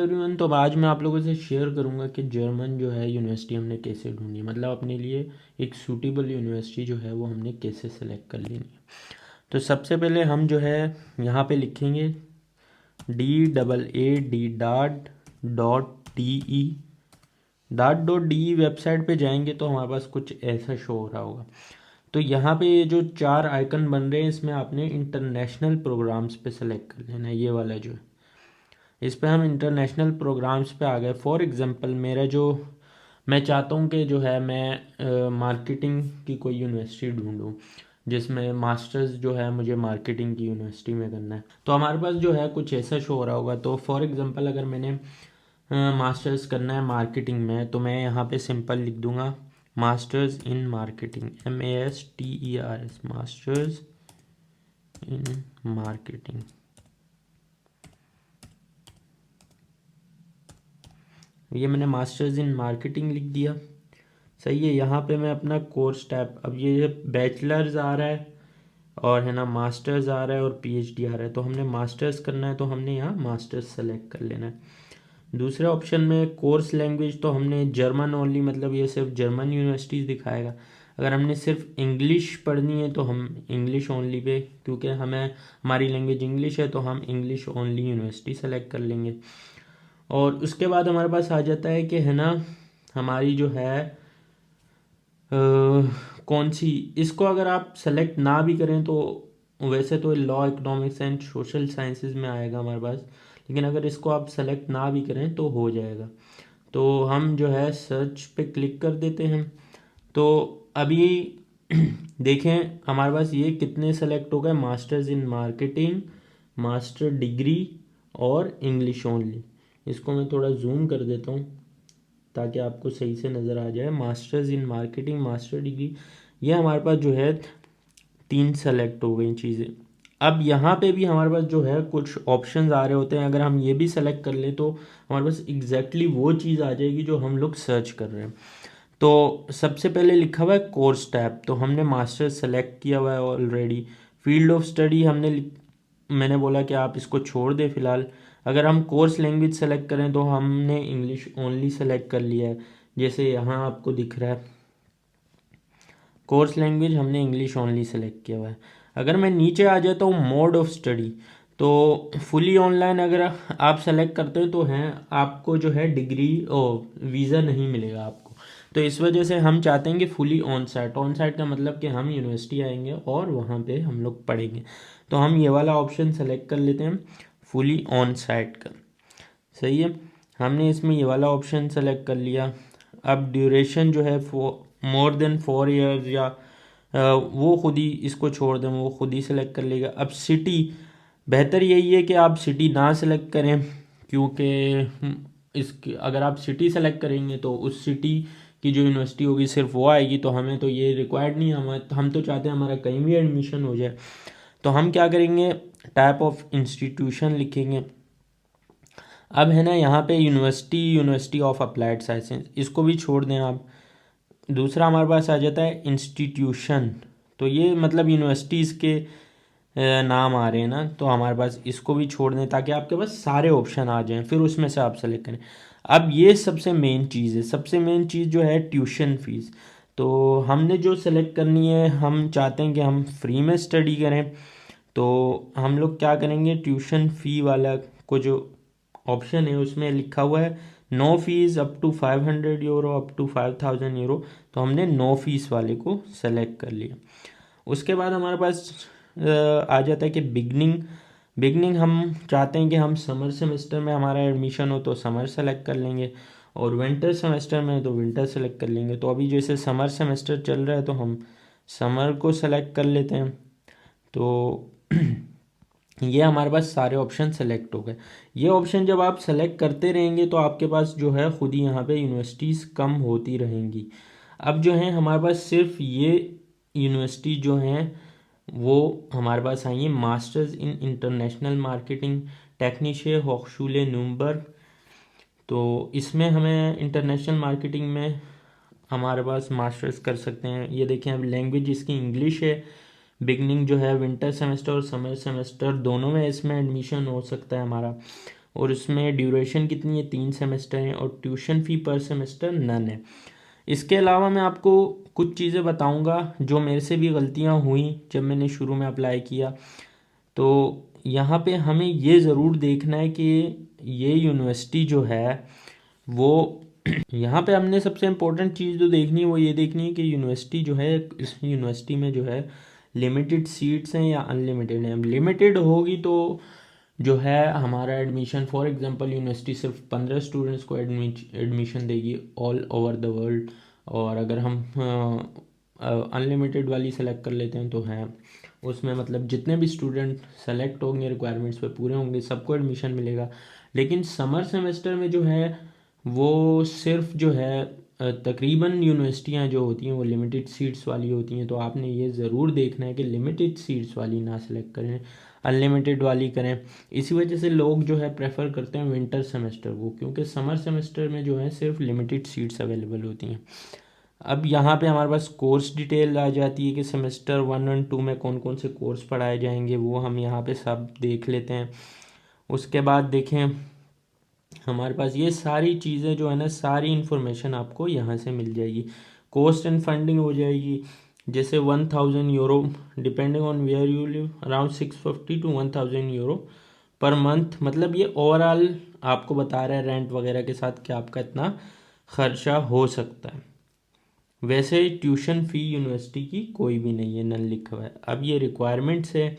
Everyone, तो अब आज मैं आप लोगों से शेयर करूंगा कि जर्मन जो है यूनिवर्सिटी हमने कैसे ढूंढी, मतलब अपने लिए एक सूटेबल यूनिवर्सिटी जो है वो हमने कैसे सेलेक्ट कर लेनी है। तो सबसे पहले हम जो है यहाँ पे लिखेंगे DAAD.DE .de वेबसाइट पे जाएंगे तो हमारे पास कुछ ऐसा शो हो रहा होगा। तो यहाँ पे ये जो 4 आइकन बन रहे हैं इसमें आपने इंटरनेशनल प्रोग्राम्स पे सेलेक्ट कर लेना है। ये वाला जो है इस पे हम इंटरनेशनल प्रोग्राम्स पे आ गए। फॉर एग्जांपल मेरा जो मैं चाहता हूँ कि जो है मैं मार्केटिंग की कोई यूनिवर्सिटी ढूंढूँ जिसमें मास्टर्स जो है मुझे मार्केटिंग की यूनिवर्सिटी में करना है। तो हमारे पास जो है कुछ ऐसा शो हो रहा होगा। तो फॉर एग्जांपल अगर मैंने मास्टर्स करना है मार्केटिंग में तो मैं यहाँ पे सिंपल लिख दूंगा masters in marketing, MASTERS, masters in marketing. ये मैंने मास्टर्स इन मार्केटिंग लिख दिया। सही है। यहाँ पे मैं अपना कोर्स टैब, अब ये बैचलर्स आ रहा है और है ना मास्टर्स आ रहा है और PhD आ रहा है। तो हमने मास्टर्स करना है तो हमने यहाँ मास्टर्स सेलेक्ट कर लेना है। दूसरे ऑप्शन में कोर्स लैंग्वेज तो हमने जर्मन ओनली, मतलब ये सिर्फ जर्मन यूनिवर्सिटीज़ दिखाएगा। अगर हमने सिर्फ इंग्लिश पढ़नी है तो हम इंग्लिश ओनली पे, क्योंकि हमें हमारी लैंग्वेज इंग्लिश है तो हम इंग्लिश ओनली यूनिवर्सिटी सेलेक्ट कर लेंगे। और उसके बाद हमारे पास आ जाता है कि है ना हमारी जो है कौन सी, इसको अगर आप सेलेक्ट ना भी करें तो वैसे तो law, economics and social sciences में आएगा हमारे पास, लेकिन अगर इसको आप सेलेक्ट ना भी करें तो हो जाएगा। तो हम जो है सर्च पे क्लिक कर देते हैं। तो अभी देखें हमारे पास ये कितने सेलेक्ट हो गए, masters in marketing, master degree और इंग्लिश ओनली। इसको मैं थोड़ा जूम कर देता हूँ ताकि आपको सही से नज़र आ जाए। Masters in marketing, master degree, ये हमारे पास जो है 3 सेलेक्ट हो गई चीज़ें। अब यहाँ पे भी हमारे पास जो है कुछ ऑप्शंस आ रहे होते हैं। अगर हम ये भी सेलेक्ट कर लें तो हमारे पास एग्जैक्टली वो चीज़ आ जाएगी जो हम लोग सर्च कर रहे हैं। तो सबसे पहले लिखा हुआ है कोर्स टैब, तो हमने मास्टर सेलेक्ट किया हुआ है ऑलरेडी। फील्ड ऑफ स्टडी मैंने बोला कि आप इसको छोड़ दें फ़िलहाल। अगर हम कोर्स लैंग्वेज सेलेक्ट करें तो हमने इंग्लिश ओनली सेलेक्ट कर लिया है, जैसे यहाँ आपको दिख रहा है कोर्स लैंग्वेज हमने इंग्लिश ओनली सेलेक्ट किया हुआ है। अगर मैं नीचे आ जाता हूँ मोड ऑफ स्टडी, तो फुली ऑनलाइन अगर आप सेलेक्ट करते हो तो हैं आपको जो है डिग्री और वीज़ा नहीं मिलेगा आपको। तो इस वजह से हम चाहते हैं कि fully on site, on site का मतलब कि हम यूनिवर्सिटी आएंगे और वहाँ पे हम लोग पढ़ेंगे। तो हम ये वाला ऑप्शन सेलेक्ट कर लेते हैं फुली ऑन साइट का। सही है, हमने इसमें ये वाला ऑप्शन सेलेक्ट कर लिया। अब ड्यूरेशन जो है मोर देन 4 ईयर्स या वो खुद ही इसको छोड़ दें, वो खुद ही सेलेक्ट कर लेगा। अब सिटी, बेहतर यही है कि आप सिटी ना सेलेक्ट करें, क्योंकि इसके अगर आप सिटी सेलेक्ट करेंगे तो उस सिटी की जो यूनिवर्सिटी होगी सिर्फ वो आएगी। तो हमें तो ये रिक्वायर्ड नहीं है, हम तो चाहते हैं हमारा कहीं भी एडमिशन हो जाए। तो हम क्या करेंगे, टाइप ऑफ इंस्टीट्यूशन लिखेंगे। अब है ना यहाँ पे यूनिवर्सिटी ऑफ अप्लाइड साइंसेज, इसको भी छोड़ दें आप। दूसरा हमारे पास आ जाता है इंस्टीट्यूशन, तो ये मतलब यूनिवर्सिटीज़ के नाम आ रहे हैं ना, तो हमारे पास इसको भी छोड़ दें ताकि आपके पास सारे ऑप्शन आ जाएं, फिर उसमें से आप सेलेक्ट करें। अब ये सबसे मेन चीज़ है, सबसे मेन चीज़ जो है ट्यूशन फीस। तो हमने जो सेलेक्ट करनी है, हम चाहते हैं कि हम फ्री में स्टडी करें। तो हम लोग क्या करेंगे, ट्यूशन फ़ी वाला को जो ऑप्शन है उसमें लिखा हुआ है no fees up to 500 euro, up to 5000 euro. तो हमने नो फीस वाले को सेलेक्ट कर लिया। उसके बाद हमारे पास आ जाता है कि बिगनिंग हम चाहते हैं कि हम समर सेमेस्टर में हमारा एडमिशन हो तो समर सेलेक्ट कर लेंगे, और विंटर सेमेस्टर में तो विंटर सेलेक्ट कर लेंगे। तो अभी जैसे समर सेमेस्टर चल रहा है तो हम समर को सेलेक्ट कर लेते हैं। तो ये हमारे पास सारे ऑप्शन सेलेक्ट हो गए। ये ऑप्शन जब आप सेलेक्ट करते रहेंगे तो आपके पास जो है खुद ही यहाँ पे यूनिवर्सिटीज़ कम होती रहेंगी। अब जो है हमारे पास सिर्फ ये यूनिवर्सिटी जो हैं वो हमारे पास आई है masters in international marketing, Technische होchschule न्यूरम्बर्ग। तो इसमें हमें इंटरनेशनल मार्केटिंग में हमारे पास मास्टर्स कर सकते हैं। ये देखें अब लैंग्वेज इसकी इंग्लिश है। बिगनिंग जो है विंटर सेमेस्टर और समर सेमेस्टर दोनों में इसमें एडमिशन हो सकता है हमारा। और उसमें ड्यूरेशन कितनी है, 3 सेमेस्टर हैं, और ट्यूशन फ़ी पर सेमेस्टर नन है। इसके अलावा मैं आपको कुछ चीज़ें बताऊंगा जो मेरे से भी गलतियां हुई जब मैंने शुरू में अप्लाई किया। तो यहाँ पे हमें ये ज़रूर देखना है कि ये यूनिवर्सिटी जो है वो यहाँ पे हमने सबसे इम्पोर्टेंट चीज़ जो देखनी है वो ये देखनी है कि यूनिवर्सिटी जो है, इस यूनिवर्सिटी में जो है लिमिटेड सीट्स हैं या अनलिमिटेड हैं। लिमिटेड होगी तो जो है हमारा एडमिशन, फॉर एग्जांपल यूनिवर्सिटी सिर्फ 15 स्टूडेंट्स को एडमिशन देगी ऑल ओवर द वर्ल्ड, और अगर हम अनलिमिटेड वाली सेलेक्ट कर लेते हैं तो है उसमें मतलब जितने भी स्टूडेंट सेलेक्ट होंगे, रिक्वायरमेंट्स पे पूरे होंगे, सबको एडमिशन मिलेगा। लेकिन समर सेमेस्टर में जो है वो सिर्फ जो है तकरीबन यूनिवर्सिटियाँ जो होती हैं वो लिमिटेड सीट्स वाली होती हैं। तो आपने ये ज़रूर देखना है कि लिमिटेड सीट्स वाली ना सेलेक्ट करें, अनलिमिटेड वाली करें। इसी वजह से लोग जो है प्रेफर करते हैं विंटर सेमेस्टर को, क्योंकि समर सेमेस्टर में जो है सिर्फ लिमिटेड सीट्स अवेलेबल होती हैं। अब यहाँ पे हमारे पास कोर्स डिटेल आ जाती है कि सेमेस्टर 1 और 2 में कौन कौन से कोर्स पढ़ाए जाएंगे, वो हम यहाँ पे सब देख लेते हैं। उसके बाद देखें हमारे पास ये सारी चीज़ें जो है ना, सारी इन्फॉर्मेशन आपको यहाँ से मिल जाएगी। कॉस्ट एंड फंडिंग हो जाएगी, जैसे 1000 euro depending on where you live, around 650 to 1000 euro per month. मतलब ये ओवरऑल आपको बता रहा है रेंट वगैरह के साथ कि आपका इतना खर्चा हो सकता है। वैसे ट्यूशन फ़ी यूनिवर्सिटी की कोई भी नहीं है, नन लिखा हुआ है। अब ये रिक्वायरमेंट्स है।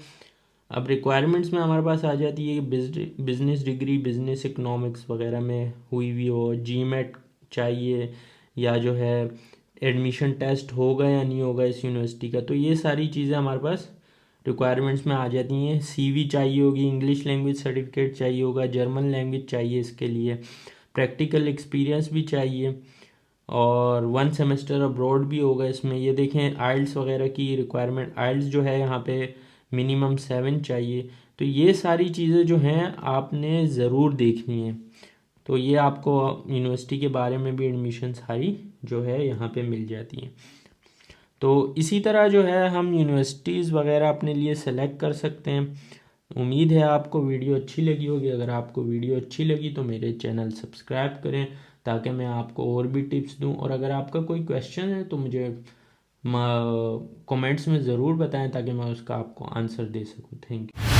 अब रिक्वायरमेंट्स में हमारे पास आ जाती है कि बिजनेस डिग्री, बिजनेस इकोनॉमिक्स वगैरह में हुई हुई हो, जीमेट चाहिए, या जो है एडमिशन टेस्ट होगा या नहीं होगा इस यूनिवर्सिटी का। तो ये सारी चीज़ें हमारे पास रिक्वायरमेंट्स में आ जाती हैं। सीवी चाहिए होगी, इंग्लिश लैंग्वेज सर्टिफिकेट चाहिए होगा, जर्मन लैंग्वेज चाहिए इसके लिए, प्रैक्टिकल एक्सपीरियंस भी चाहिए, और 1 सेमेस्टर अब्रॉड भी होगा इसमें। ये देखें आइल्स वगैरह की रिक्वायरमेंट, आइल्स जो है यहाँ पे मिनिमम 7 चाहिए। तो ये सारी चीज़ें जो हैं आपने ज़रूर देखनी है। तो ये आपको यूनिवर्सिटी के बारे में भी एडमिशन सारी जो है यहाँ पे मिल जाती हैं। तो इसी तरह जो है हम यूनिवर्सिटीज़ वगैरह अपने लिए सेलेक्ट कर सकते हैं। उम्मीद है आपको वीडियो अच्छी लगी होगी। अगर आपको वीडियो अच्छी लगी तो मेरे चैनल सब्सक्राइब करें ताकि मैं आपको और भी टिप्स दूं। और अगर आपका कोई क्वेश्चन है तो मुझे कमेंट्स में ज़रूर बताएं ताकि मैं उसका आपको आंसर दे सकूं। Thank you.